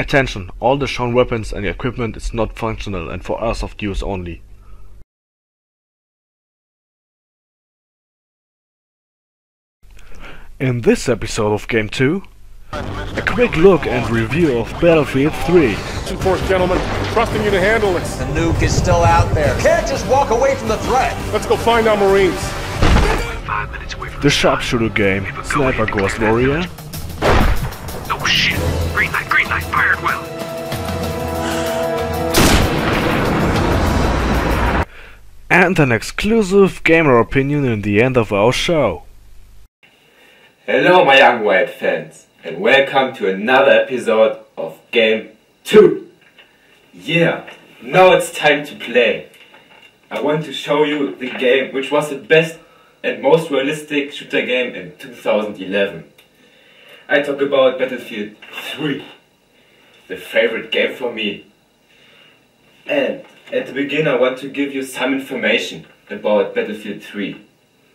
Attention, all the shown weapons and equipment is not functional and for airsoft use only. In this episode of Game 2, a quick look and review of Battlefield 3. Force, gentlemen, trusting you to handle this. The nuke is still out there. Can't just walk away from the threat. Let's go find our Marines. The sharpshooter game, Sniper Ghost Warrior. Oh shit! Green light, fired well. And an exclusive gamer opinion in the end of our show. Hello my young white fans, and welcome to another episode of Game 2. Yeah, now it's time to play. I want to show you the game which was the best and most realistic shooter game in 2011. I talk about Battlefield 3, the favorite game for me. And at the beginning I want to give you some information about Battlefield 3.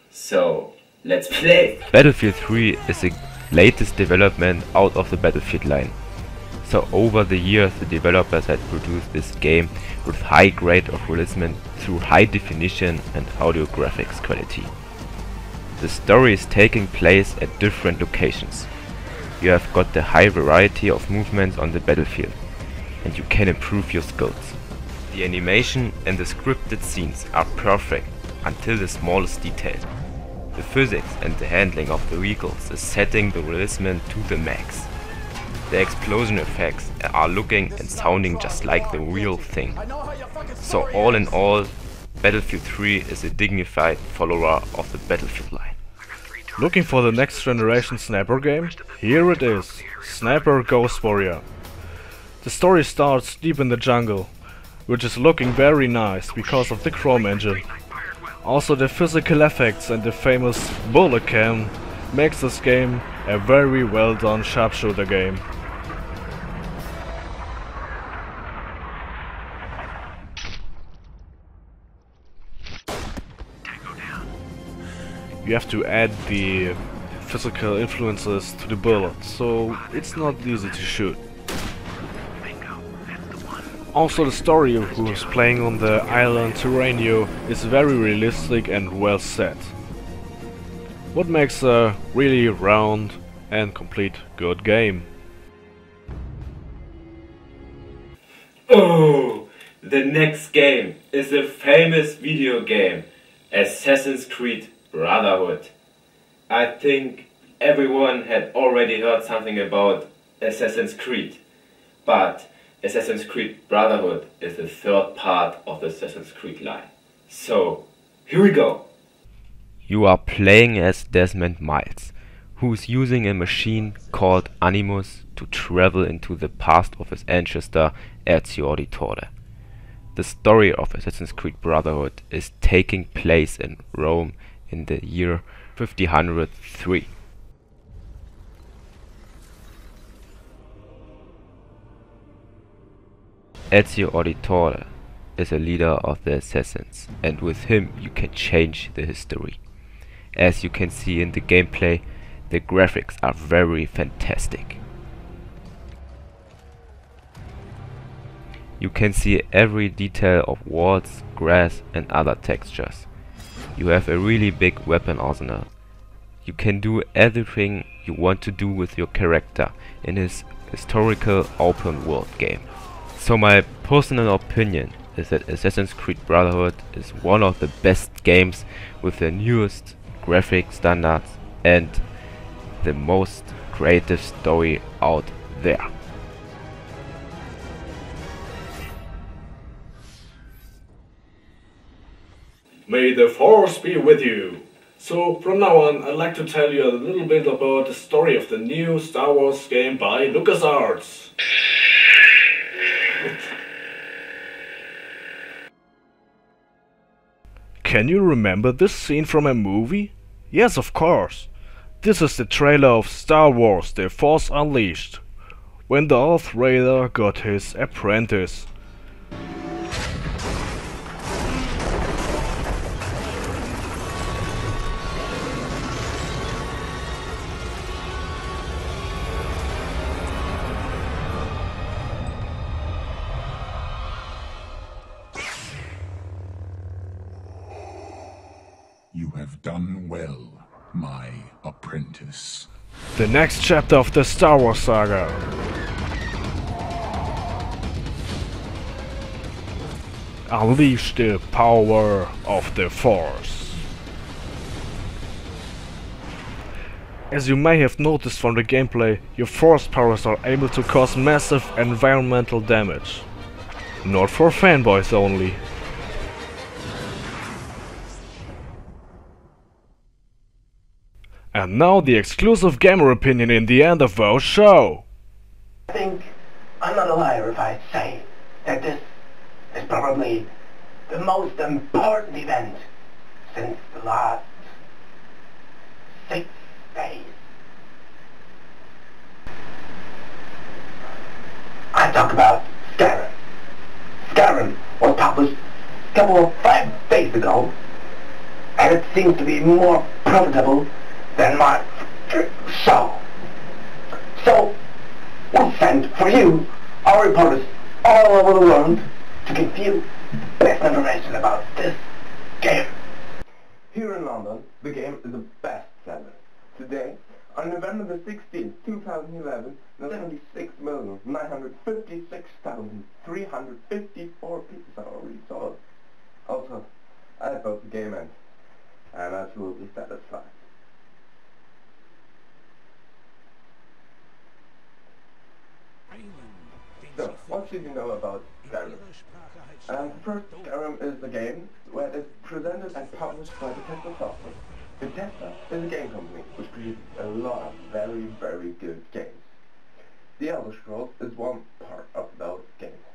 So, let's play! Battlefield 3 is the latest development out of the Battlefield line. So over the years the developers had produced this game with high grade of realism through high definition and audio graphics quality. The story is taking place at different locations. You have got the high variety of movements on the battlefield, and you can improve your skills. The animation and the scripted scenes are perfect until the smallest detail. The physics and the handling of the vehicles is setting the realism to the max. The explosion effects are looking and sounding just like the real thing. So all in all, Battlefield 3 is a dignified follower of the Battlefield line. Looking for the next generation sniper game? Here it is, Sniper Ghost Warrior. The story starts deep in the jungle, which is looking very nice because of the Chrome engine. Also the physical effects and the famous bullet cam makes this game a very well done sharpshooter game. You have to add the physical influences to the bullet, so it's not easy to shoot. Also the story of who's playing on the island Terranio is very realistic and well set. What makes a really round and complete good game. Oh, the next game is a famous video game, Assassin's Creed Brotherhood. I think everyone had already heard something about Assassin's Creed, but Assassin's Creed Brotherhood is the third part of the Assassin's Creed line. So, here we go! You are playing as Desmond Miles, who is using a machine called Animus to travel into the past of his ancestor Ezio Auditore. The story of Assassin's Creed Brotherhood is taking place in Rome in the year 5003. Ezio Auditore is a leader of the assassins, and with him you can change the history. As you can see in the gameplay, the graphics are very fantastic. You can see every detail of walls, grass and other textures. You have a really big weapon arsenal. You can do everything you want to do with your character in his historical open world game. So my personal opinion is that Assassin's Creed Brotherhood is one of the best games with the newest graphic standards and the most creative story out there. May the force be with you! So from now on I'd like to tell you a little bit about the story of the new Star Wars game by LucasArts. Can you remember this scene from a movie? Yes, of course. This is the trailer of Star Wars The Force Unleashed, when Darth Vader got his apprentice. You have done well, my apprentice. The next chapter of the Star Wars saga. Unleash the power of the Force. As you may have noticed from the gameplay, your Force powers are able to cause massive environmental damage. Not for fanboys only. And now the exclusive gamer opinion in the end of our show. I think I'm not a liar if I say that this is probably the most important event since the last 6 days. I talk about Skyrim. Skyrim was published a couple of 5 days ago, and it seems to be more profitable than my show. So, we sent for you, our reporters all over the world, to give you the best information about this game. Here in London, the game is a bestseller. Today, on November the 16th, 2011, 76,956,354 pieces are already sold. Also, I bought the game and I'm absolutely satisfied. So, what should you know about Skyrim? First, Skyrim is a game where it is presented and published by Bethesda Software. Bethesda is a game company which produces a lot of very, very good games. The Elder Scrolls is one part of those games.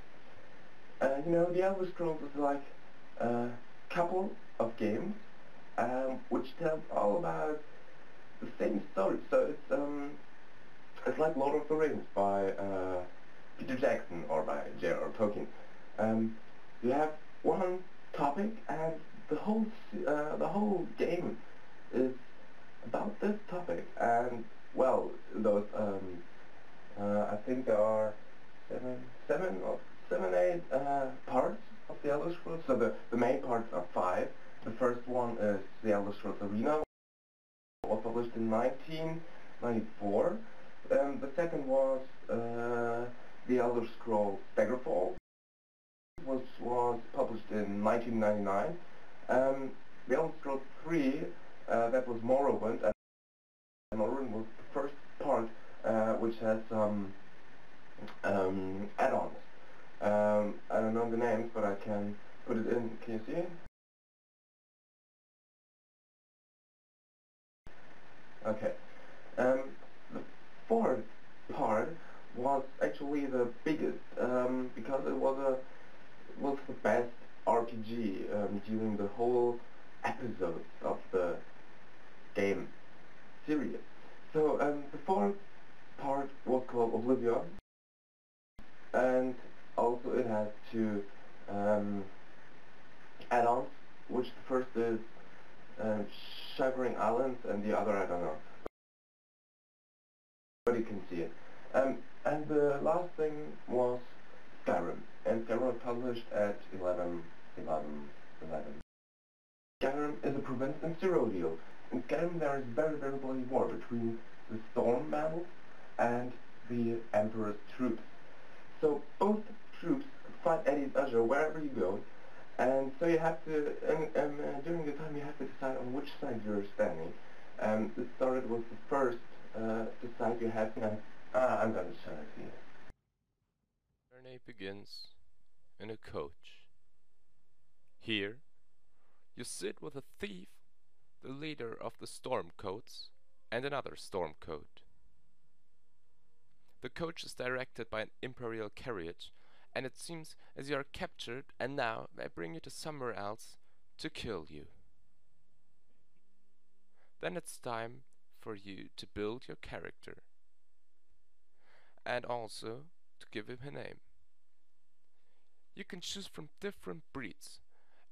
You know, the Elder Scrolls is like a couple of games which tells all about the same story. So it's like Lord of the Rings by Peter Jackson or by J.R.R. Tolkien. You have one topic, and the whole game is about this topic. And well, those I think there are seven, 8 parts of the Elder Scrolls. So the main parts are 5. The first one is the Elder Scrolls Arena, was published in 1994. The second was the Elder Scrolls Daggerfall, which was published in 1999. The Elder Scrolls 3, that was Morrowind, and Morrowind was the first part which has some add-ons. I don't know the names, but I can put it in. Can you see it? Okay. The fourth part was actually the biggest because it was the best RPG during the whole episodes of the game series. So the fourth part was called Oblivion, and also it has 2 add-ons, which the first is Shivering Islands and the other I don't know. But you can see it. And the last thing was Skyrim, and Skyrim was published at 11/11/11. Skyrim is a province in Cyrodiil. In Skyrim there is very, very bloody war between the Storm Bandits and the Emperor's troops. So both troops fight at each other wherever you go, and so you have to, during the time you have to decide on which side you're standing. This started with the first decide you have to. I'm gonna show it to you. Journey begins in a coach. Here, you sit with a thief, the leader of the Stormcoats, and another Stormcoat. The coach is directed by an Imperial carriage, and it seems as you are captured, and now they bring you to somewhere else to kill you. Then it's time for you to build your character, and also to give him a name. You can choose from different breeds,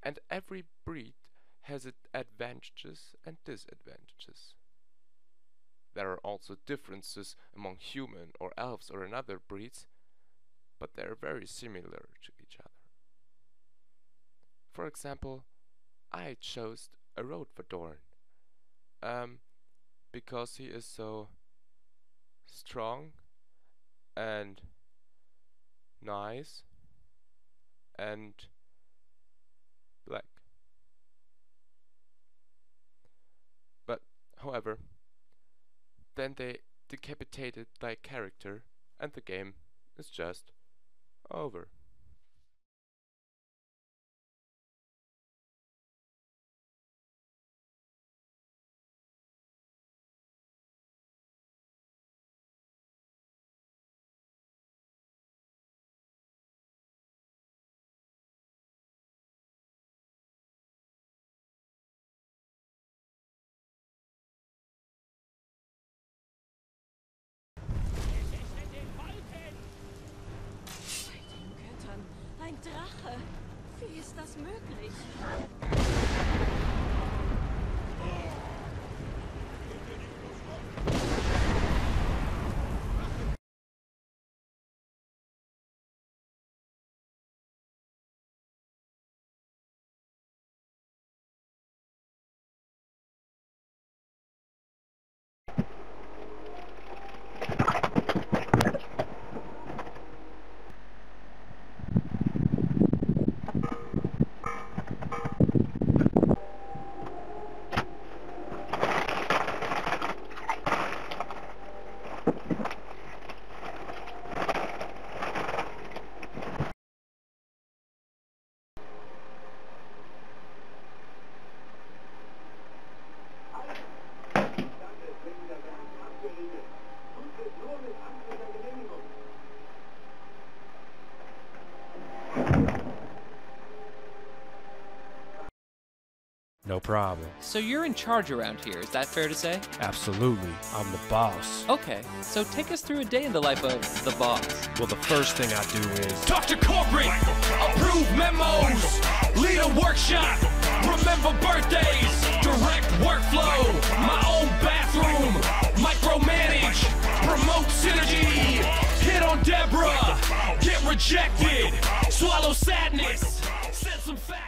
and every breed has its advantages and disadvantages. There are also differences among human or elves or another breeds, but they are very similar to each other. For example, I chose I wrote for Dorn. Because he is so strong and nice and black. But however, then they decapitated thy character and the game is just over. Ein Drache! Wie ist das möglich? No problem. So you're in charge around here, is that fair to say? Absolutely. I'm the boss. Okay, so take us through a day in the life of the boss. Well, the first thing I do is talk to corporate, approve memos, lead a workshop, remember birthdays, direct workflow, my own bathroom, micromanage, promote synergy, hit on Deborah, get rejected, swallow sadness, send some facts.